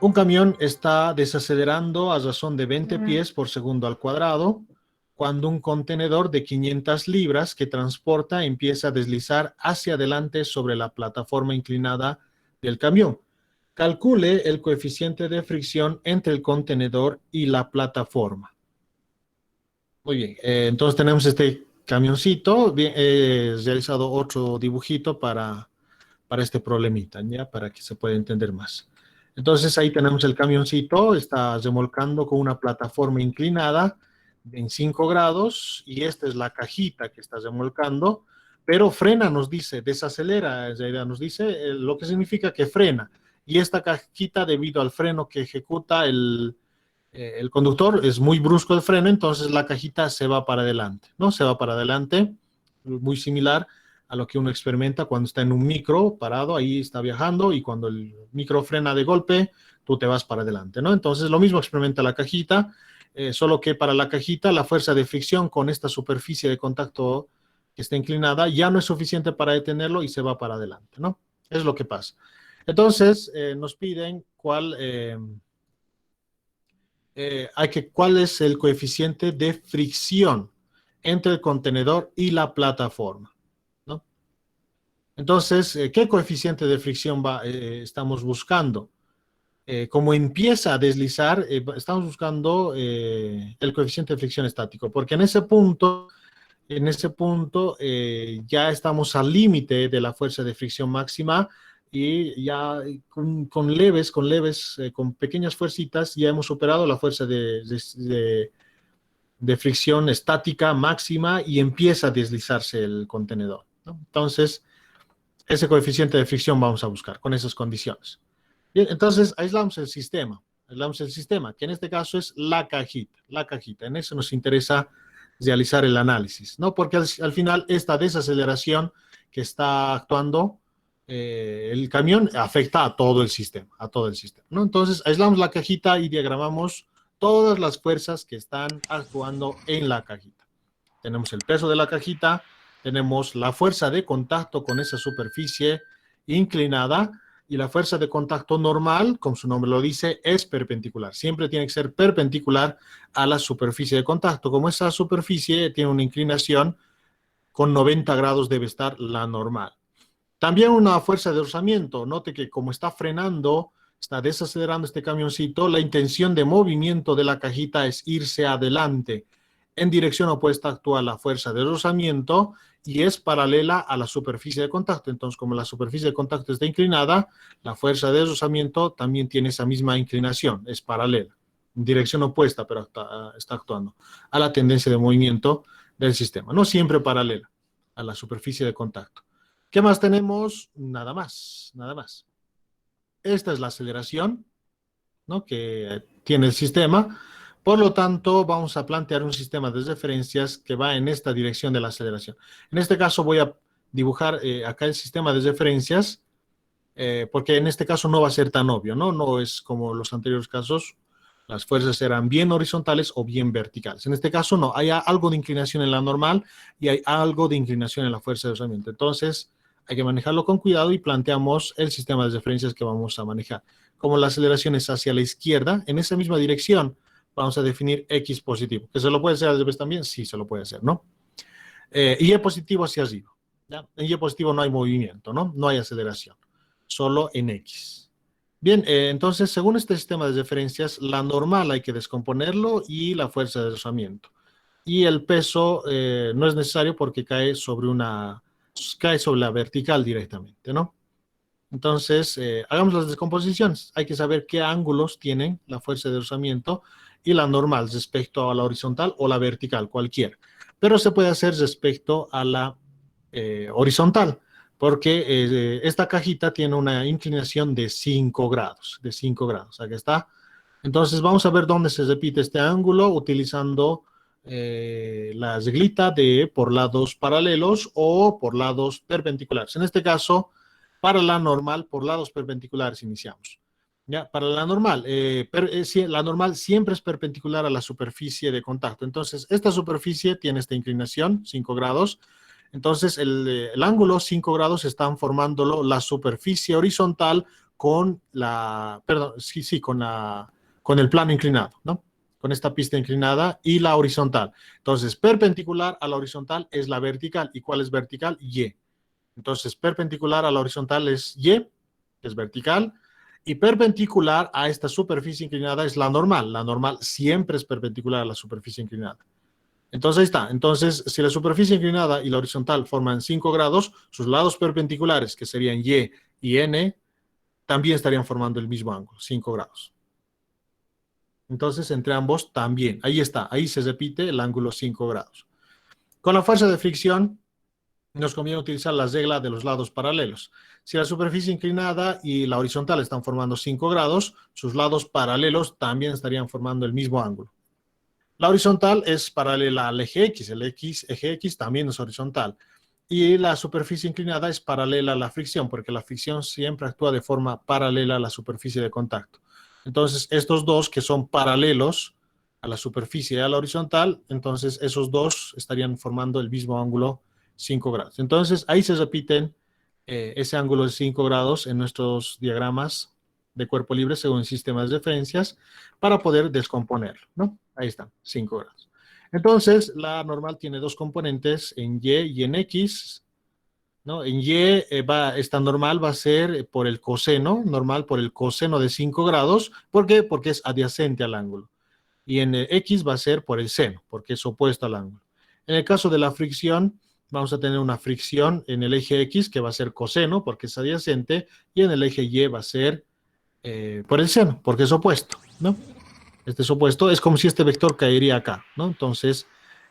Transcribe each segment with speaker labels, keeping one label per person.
Speaker 1: Un camión está desacelerando a razón de 20 pies por segundo al cuadrado cuando un contenedor de 500 libras que transporta empieza a deslizar hacia adelante sobre la plataforma inclinada del camión. Calcule el coeficiente de fricción entre el contenedor y la plataforma. Muy bien, entonces tenemos este camioncito. Bien, he realizado otro dibujito para este problemita, ¿ya? Para que se pueda entender más. Entonces ahí tenemos el camioncito, está remolcando con una plataforma inclinada en 5 grados y esta es la cajita que está remolcando, pero frena, nos dice, desacelera, en realidad nos dice, lo que significa que frena. Y esta cajita, debido al freno que ejecuta el conductor, es muy brusco el freno, entonces la cajita se va para adelante, ¿no? Se va para adelante, muy similar a lo que uno experimenta cuando está en un micro parado, ahí está viajando, y cuando el micro frena de golpe, tú te vas para adelante, ¿no? Entonces lo mismo experimenta la cajita, solo que para la cajita la fuerza de fricción con esta superficie de contacto que está inclinada ya no es suficiente para detenerlo y se va para adelante, ¿no? Es lo que pasa. Entonces nos piden cuál es el coeficiente de fricción entre el contenedor y la plataforma, ¿no? Entonces, ¿qué coeficiente de fricción estamos buscando? Como empieza a deslizar, estamos buscando el coeficiente de fricción estático, porque en ese punto ya estamos al límite de la fuerza de fricción máxima y ya con pequeñas fuercitas, ya hemos superado la fuerza de fricción estática máxima y empieza a deslizarse el contenedor, ¿no? Entonces, ese coeficiente de fricción vamos a buscar con esas condiciones. Bien, entonces aislamos el sistema, que en este caso es la cajita. En eso nos interesa realizar el análisis, ¿no? Porque al final esta desaceleración que está actuando el camión afecta a todo el sistema, ¿no? Entonces aislamos la cajita y diagramamos todas las fuerzas que están actuando en la cajita. Tenemos el peso de la cajita, tenemos la fuerza de contacto con esa superficie inclinada, y la fuerza de contacto normal, como su nombre lo dice, es perpendicular. Siempre tiene que ser perpendicular a la superficie de contacto. Como esa superficie tiene una inclinación, con 90 grados debe estar la normal. También una fuerza de rozamiento. Note que como está frenando, está desacelerando este camioncito, la intención de movimiento de la cajita es irse adelante. En dirección opuesta actúa la fuerza de rozamiento y es paralela a la superficie de contacto. Entonces, como la superficie de contacto está inclinada, la fuerza de rozamiento también tiene esa misma inclinación, es paralela, en dirección opuesta, pero está actuando a la tendencia de movimiento del sistema. No siempre paralela a la superficie de contacto. ¿Qué más tenemos? Nada más, nada más. Esta es la aceleración, ¿no?, que tiene el sistema. Por lo tanto, vamos a plantear un sistema de referencias que va en esta dirección de la aceleración. En este caso voy a dibujar acá el sistema de referencias, porque en este caso no va a ser tan obvio, ¿no? No es como los anteriores casos, las fuerzas eran bien horizontales o bien verticales. En este caso no, hay algo de inclinación en la normal y hay algo de inclinación en la fuerza de rozamiento. Entonces, hay que manejarlo con cuidado y planteamos el sistema de referencias que vamos a manejar. Como la aceleración es hacia la izquierda, en esa misma dirección vamos a definir X positivo. ¿Que se lo puede hacer al revés también? Sí, se lo puede hacer, ¿no? Y positivo hacia arriba, ¿ya? En Y positivo no hay movimiento, ¿no? No hay aceleración, solo en X. Bien, entonces, según este sistema de referencias, la normal hay que descomponerlo y la fuerza de rozamiento. Y el peso no es necesario porque cae sobre la vertical directamente, ¿no? Entonces, hagamos las descomposiciones. Hay que saber qué ángulos tienen la fuerza de rozamiento y la normal respecto a la horizontal o la vertical, cualquiera. Pero se puede hacer respecto a la horizontal, porque esta cajita tiene una inclinación de 5 grados, aquí está. Entonces vamos a ver dónde se repite este ángulo utilizando la reglita de por lados paralelos o por lados perpendiculares. En este caso, para la normal, por lados perpendiculares iniciamos. ¿Ya? Para la normal, la normal siempre es perpendicular a la superficie de contacto. Entonces, esta superficie tiene esta inclinación, 5 grados. Entonces, el ángulo 5 grados están formándolo la superficie horizontal con con el plano inclinado, ¿no? Con esta pista inclinada y la horizontal. Entonces, perpendicular a la horizontal es la vertical. ¿Y cuál es vertical? Y. Entonces, perpendicular a la horizontal es Y, que es vertical, y perpendicular a esta superficie inclinada es la normal. La normal siempre es perpendicular a la superficie inclinada. Entonces, ahí está. Entonces, si la superficie inclinada y la horizontal forman 5 grados, sus lados perpendiculares, que serían Y y N, también estarían formando el mismo ángulo, 5 grados. Entonces, entre ambos también. Ahí está. Ahí se repite el ángulo 5 grados. Con la fuerza de fricción, nos conviene utilizar la regla de los lados paralelos. Si la superficie inclinada y la horizontal están formando 5 grados, sus lados paralelos también estarían formando el mismo ángulo. La horizontal es paralela al eje X, eje X también es horizontal. Y la superficie inclinada es paralela a la fricción, porque la fricción siempre actúa de forma paralela a la superficie de contacto. Entonces, estos dos que son paralelos a la superficie y a la horizontal, entonces esos dos estarían formando el mismo ángulo 5 grados. Entonces, ahí se repiten ese ángulo de 5 grados en nuestros diagramas de cuerpo libre según sistemas de referencias para poder descomponerlo, ¿no? Ahí están, 5 grados. Entonces, la normal tiene dos componentes, en Y y en X, ¿no? En Y esta normal va a ser por el coseno, normal por el coseno de 5 grados. ¿Por qué? Porque es adyacente al ángulo. Y en X va a ser por el seno, porque es opuesto al ángulo. En el caso de la fricción, vamos a tener una fricción en el eje X que va a ser coseno, porque es adyacente, y en el eje Y va a ser por el seno, porque es opuesto, ¿no? Este es opuesto, es como si este vector caería acá, ¿no? Entonces,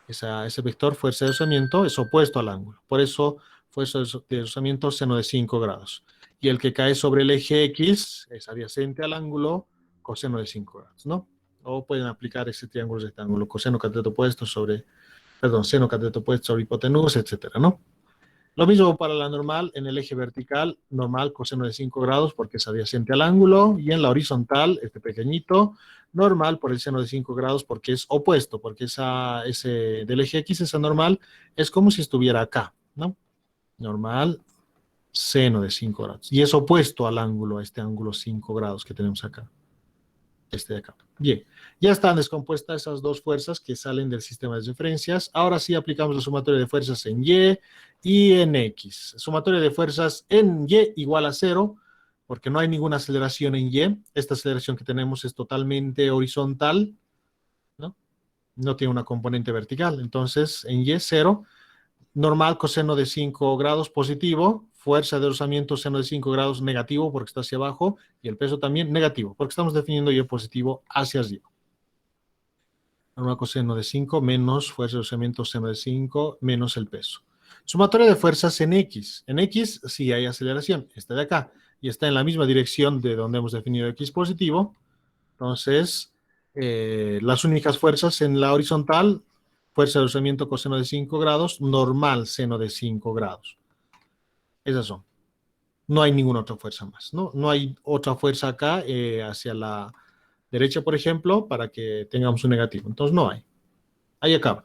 Speaker 1: ese vector fuerza de rozamiento es opuesto al ángulo. Por eso, fuerza de rozamiento seno de 5 grados. Y el que cae sobre el eje X es adyacente al ángulo coseno de 5 grados, ¿no? O pueden aplicar ese triángulo rectángulo, coseno cateto opuesto sobre, perdón, seno cateto opuesto sobre hipotenusa, etcétera, ¿no? Lo mismo para la normal en el eje vertical, normal coseno de 5 grados porque es adyacente al ángulo, y en la horizontal, este pequeñito, normal por el seno de 5 grados porque es opuesto, porque ese del eje X, esa normal, es como si estuviera acá, ¿no? Normal, seno de 5 grados. Y es opuesto al ángulo, a este ángulo 5 grados que tenemos acá. Este de acá. Bien, ya están descompuestas esas dos fuerzas que salen del sistema de referencias. Ahora sí aplicamos la sumatoria de fuerzas en Y y en X. Sumatoria de fuerzas en Y igual a 0, porque no hay ninguna aceleración en Y. Esta aceleración que tenemos es totalmente horizontal, ¿no? No tiene una componente vertical. Entonces, en Y 0, normal coseno de 5 grados positivo, fuerza de rozamiento seno de 5 grados negativo porque está hacia abajo, y el peso también negativo porque estamos definiendo Y positivo hacia arriba. Normal coseno de 5 menos fuerza de rozamiento seno de 5 menos el peso. Sumatoria de fuerzas en X. En X sí hay aceleración, esta de acá, y está en la misma dirección de donde hemos definido X positivo. Entonces, las únicas fuerzas en la horizontal, fuerza de rozamiento coseno de 5 grados, normal seno de 5 grados. Esas son. No hay ninguna otra fuerza más, ¿no? No hay otra fuerza acá hacia la derecha, por ejemplo, para que tengamos un negativo. Entonces, no hay. Ahí acaba.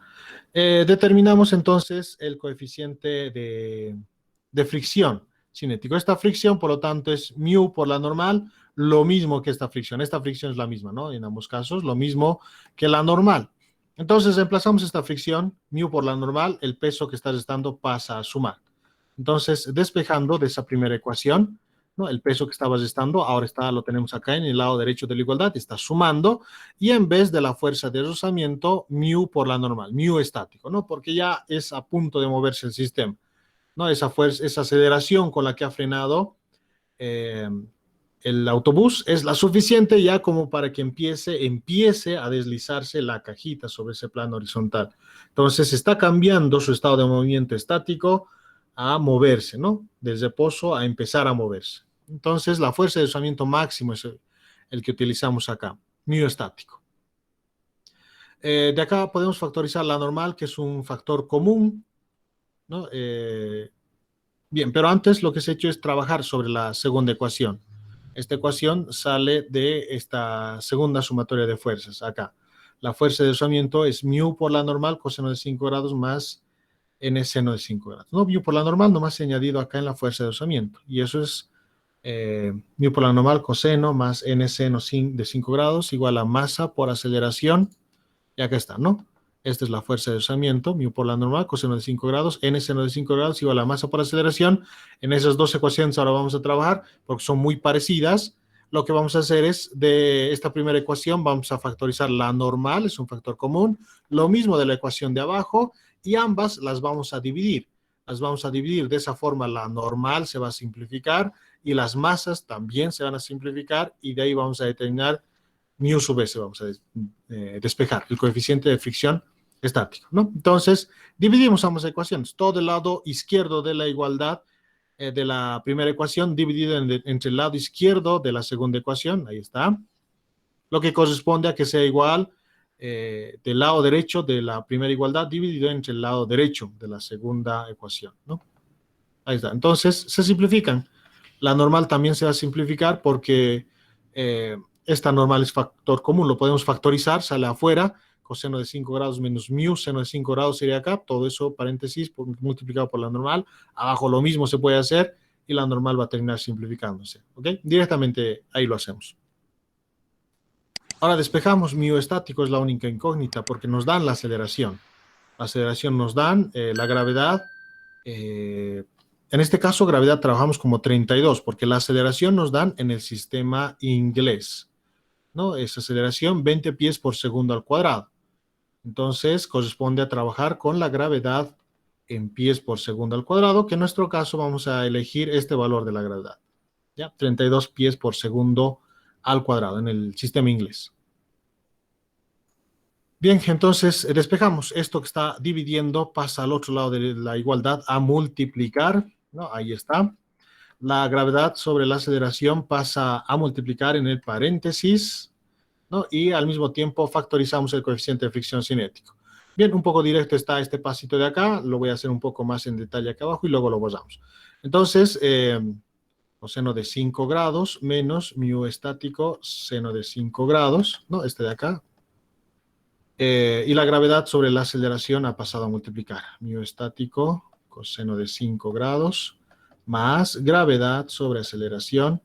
Speaker 1: Determinamos entonces el coeficiente de fricción cinético. Esta fricción, por lo tanto, es mu por la normal, lo mismo que esta fricción. Esta fricción es la misma, ¿no? En ambos casos, lo mismo que la normal. Entonces, reemplazamos esta fricción, mu por la normal, el peso que está restando pasa a sumar. Entonces, despejando de esa primera ecuación, ¿no? El peso que estaba restando, ahora lo tenemos acá en el lado derecho de la igualdad, está sumando, y en vez de la fuerza de rozamiento, mu por la normal, mu estático, ¿no? Porque ya es a punto de moverse el sistema, ¿no? Esa fuerza, esa aceleración con la que ha frenado el autobús es la suficiente ya como para que empiece a deslizarse la cajita sobre ese plano horizontal. Entonces está cambiando su estado de movimiento estático a moverse, ¿no? Del reposo a empezar a moverse. Entonces la fuerza de rozamiento máximo es el que utilizamos acá, mu estático. De acá podemos factorizar la normal, que es un factor común, ¿no? Bien, pero antes lo que se ha hecho es trabajar sobre la segunda ecuación. Esta ecuación sale de esta segunda sumatoria de fuerzas, acá. La fuerza de rozamiento es mu por la normal, coseno de 5 grados, más n seno de 5 grados. No, mu por la normal nomás he añadido acá en la fuerza de rozamiento. Y eso es mu por la normal coseno más n seno de 5 grados igual a masa por aceleración. Y acá está, ¿no? Esta es la fuerza de deslizamiento, mu por la normal, coseno de 5 grados, n seno de 5 grados igual a masa por aceleración. En esas dos ecuaciones ahora vamos a trabajar porque son muy parecidas. Lo que vamos a hacer es, de esta primera ecuación, vamos a factorizar la normal, es un factor común, lo mismo de la ecuación de abajo, y ambas las vamos a dividir. Las vamos a dividir de esa forma, la normal se va a simplificar y las masas también se van a simplificar, y de ahí vamos a determinar mu sub s, vamos a despejar el coeficiente de fricción estático, ¿no? Entonces, dividimos ambas ecuaciones. Todo el lado izquierdo de la igualdad de la primera ecuación dividido entre el lado izquierdo de la segunda ecuación, ahí está, lo que corresponde a que sea igual del lado derecho de la primera igualdad dividido entre el lado derecho de la segunda ecuación, ¿no? Ahí está. Entonces, se simplifican. La normal también se va a simplificar porque esta normal es factor común, lo podemos factorizar, sale afuera, coseno de 5 grados menos mu, seno de 5 grados sería acá, todo eso, paréntesis, multiplicado por la normal, abajo lo mismo se puede hacer, y la normal va a terminar simplificándose, ¿ok? Directamente ahí lo hacemos. Ahora despejamos mu estático, es la única incógnita, porque nos dan la aceleración. La aceleración nos dan la gravedad, en este caso gravedad trabajamos como 32, porque la aceleración nos dan en el sistema inglés, ¿no? Es aceleración 20 pies por segundo al cuadrado. Entonces, corresponde a trabajar con la gravedad en pies por segundo al cuadrado, que en nuestro caso vamos a elegir este valor de la gravedad, ¿ya? 32 pies por segundo al cuadrado en el sistema inglés. Bien, entonces despejamos. Esto que está dividiendo pasa al otro lado de la igualdad a multiplicar, ¿no? Ahí está. La gravedad sobre la aceleración pasa a multiplicar en el paréntesis, ¿no? Y al mismo tiempo factorizamos el coeficiente de fricción cinético. Bien, un poco directo está este pasito de acá, lo voy a hacer un poco más en detalle acá abajo y luego lo borramos. Entonces, coseno de 5 grados menos mu estático seno de 5 grados, ¿no? Este de acá. Y la gravedad sobre la aceleración ha pasado a multiplicar. Mu estático coseno de 5 grados más gravedad sobre aceleración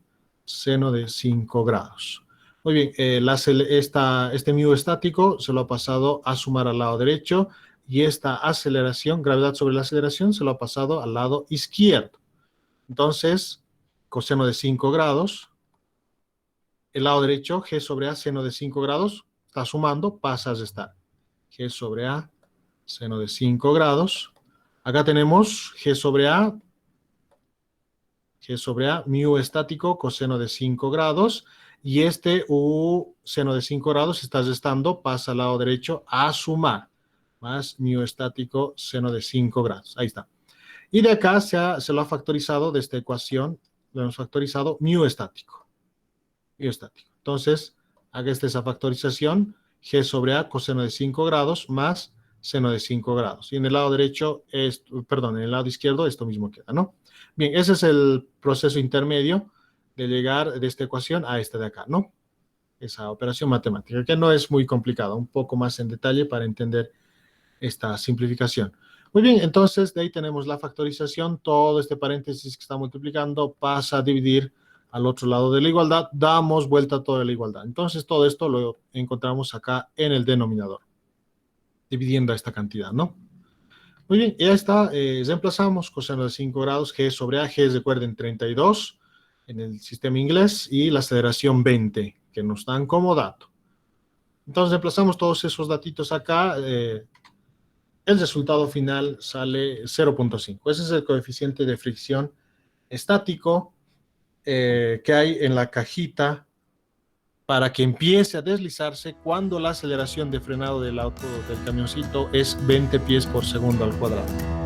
Speaker 1: seno de 5 grados. Muy bien, este mu estático se lo ha pasado a sumar al lado derecho, y esta aceleración, gravedad sobre la aceleración, se lo ha pasado al lado izquierdo. Entonces, coseno de 5 grados, el lado derecho, g sobre a, seno de 5 grados, está sumando, pasa a restar. G sobre a, seno de 5 grados. Acá tenemos g sobre a, mu estático, coseno de 5 grados, y este u seno de 5 grados está restando, pasa al lado derecho a sumar, más mu estático, seno de 5 grados. Ahí está. Y de acá se lo ha factorizado, de esta ecuación, lo hemos factorizado mu estático. Mu estático. Entonces, acá está esa factorización, g sobre a, coseno de 5 grados, más seno de 5 grados. Y en el lado derecho, en el lado izquierdo, esto mismo queda, ¿no? Bien, ese es el proceso intermedio de llegar de esta ecuación a esta de acá, ¿no? Esa operación matemática, que no es muy complicada, un poco más en detalle para entender esta simplificación. Muy bien, entonces de ahí tenemos la factorización, todo este paréntesis que está multiplicando pasa a dividir al otro lado de la igualdad, damos vuelta a toda la igualdad. Entonces todo esto lo encontramos acá en el denominador, dividiendo esta cantidad, ¿no? Muy bien, ya está, reemplazamos coseno de 5 grados, g sobre a, g recuerden 32 en el sistema inglés, y la aceleración 20, que nos dan como dato. Entonces reemplazamos todos esos datitos acá, el resultado final sale 0.5. Ese es el coeficiente de fricción estático que hay en la cajita para que empiece a deslizarse cuando la aceleración de frenado del auto, del camioncito, es 20 pies por segundo al cuadrado.